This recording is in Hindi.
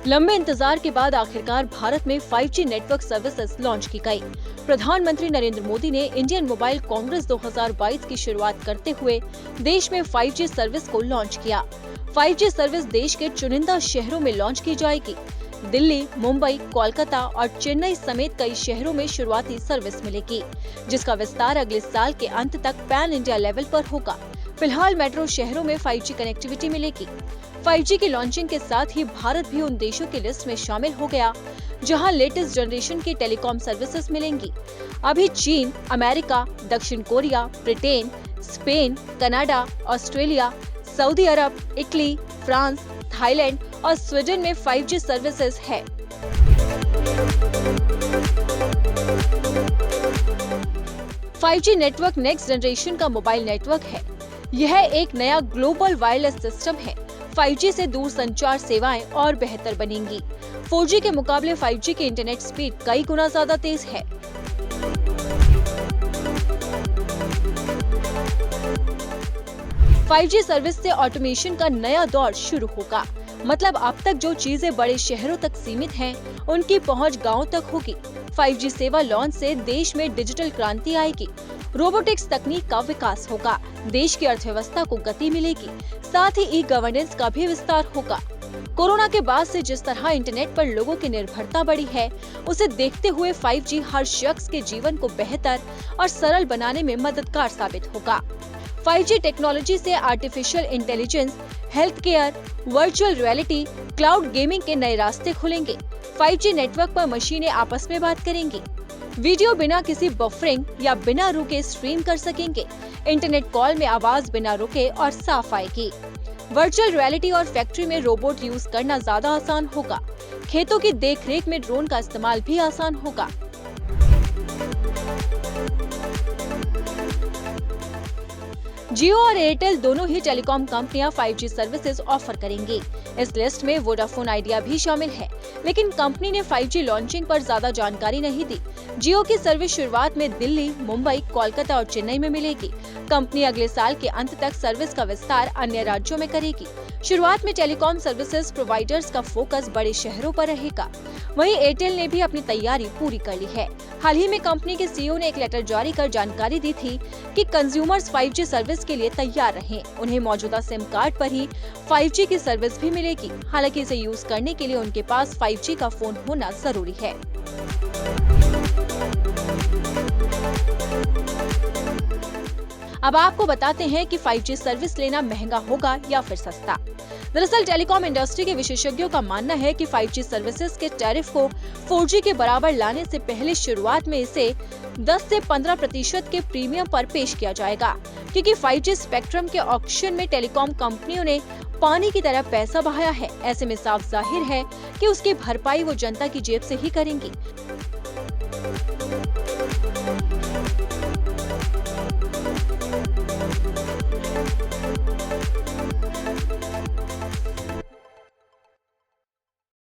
लंबे इंतजार के बाद आखिरकार भारत में 5G नेटवर्क सर्विसेज लॉन्च की गई। प्रधानमंत्री नरेंद्र मोदी ने इंडियन मोबाइल कांग्रेस 2022 की शुरुआत करते हुए देश में 5G सर्विस को लॉन्च किया। 5G सर्विस देश के चुनिंदा शहरों में लॉन्च की जाएगी। दिल्ली, मुंबई, कोलकाता और चेन्नई समेत कई शहरों में शुरुआती सर्विस मिलेगी, जिसका विस्तार अगले साल के अंत तक पैन इंडिया लेवल पर होगा। फिलहाल मेट्रो शहरों में 5G कनेक्टिविटी मिलेगी। 5G की लॉन्चिंग के साथ ही भारत भी उन देशों की लिस्ट में शामिल हो गया जहां लेटेस्ट जनरेशन की टेलीकॉम सर्विसेज मिलेंगी। अभी चीन, अमेरिका, दक्षिण Korea, Britain, Spain, Canada, Australia, Saudi अरब, इटली, फ्रांस, थाईलैंड और स्वीडन में 5G सर्विसेज है। Five G network next generation का मोबाइल नेटवर्क है। यह एक नया ग्लोबल वायरलेस सिस्टम है। 5G से दूर संचार सेवाएं और बेहतर बनेंगी। 4G के मुकाबले 5G की इंटरनेट स्पीड कई गुना ज्यादा तेज है। फाइव जी सर्विस से ऑटोमेशन का नया दौर शुरू होगा। मतलब अब तक जो चीजें बड़े शहरों तक सीमित हैं, उनकी पहुंच गांव तक होगी। 5G सेवा लॉन्च से देश में डिजिटल क्रांति आएगी। रोबोटिक्स तकनीक का विकास होगा। देश की अर्थव्यवस्था को गति मिलेगी। साथ ही ई गवर्नेंस का भी विस्तार होगा। कोरोना के बाद से जिस तरह इंटरनेट पर लोगों की निर्भरता बढ़ी है, उसे देखते हुए 5G हर शख्स के जीवन को बेहतर और सरल बनाने में मददगार साबित होगा। 5G टेक्नोलॉजी से artificial intelligence, health care, virtual reality, cloud gaming के नए रास्ते खुलेंगे। 5G नेटवर्क पर मशीनें आपस में बात करेंगी। वीडियो बिना किसी बफरिंग या बिना रुके स्ट्रीम कर सकेंगे। इंटरनेट कॉल में आवाज बिना रुके और साफ आएगी। वर्चुअल रियलिटी और फैक्ट्री में रोबोट यूज करना ज्यादा आसान होगा। खेतों की देखरेख में ड्रोन का इस्तेमाल भी आसान होगा। जियो और एयरटेल दोनों ही टेलीकॉम कंपनियां 5G सर्विसेज ऑफर करेंगी। इस लिस्ट में वोडाफोन आइडिया भी शामिल है, लेकिन कंपनी ने 5G लॉन्चिंग पर ज्यादा जानकारी नहीं दी। जियो की सर्विस शुरुआत में दिल्ली, मुंबई, कोलकाता और चेन्नई में मिलेगी। कंपनी अगले साल के अंत तक सर्विस का विस्तार अन्य राज्यों में करेगी। शुरुआत में टेलीकॉम सर्विसेज प्रोवाइडर्स का फोकस बड़े शहरों पर रहेगा। वहीं एयरटेल ने भी अपनी तैयारी पूरी कर ली है। हाल ही में कंपनी के सीईओ ने एक लेटर जारी कर जानकारी दी थी कि कंज्यूमर्स 5G सर्विस के लिए तैयार रहें। उन्हें मौजूदा सिम कार्ड पर ही 5G की सर्विस भी मिलेगी। हालांकि इसे यूज करने के लिए उनके पास 5G का फोन होना जरूरी है। अब आपको बताते हैं कि 5G सर्विस लेना महंगा होगा या फिर सस्ता। दरअसल टेलीकॉम इंडस्ट्री के विशेषज्ञों का मानना है कि 5G सर्विसेज के टैरिफ को 4G के बराबर लाने से पहले शुरुआत में इसे 10 से 15% के प्रीमियम पर पेश किया जाएगा, क्योंकि 5G स्पेक्ट्रम के ऑक्शन में टेलीकॉम कंपनियों ने पानी की तरह पैसा बहाया है। ऐसे में साफ जाहिर है कि उसकी भरपाई वो जनता की जेब से ही करेंगी।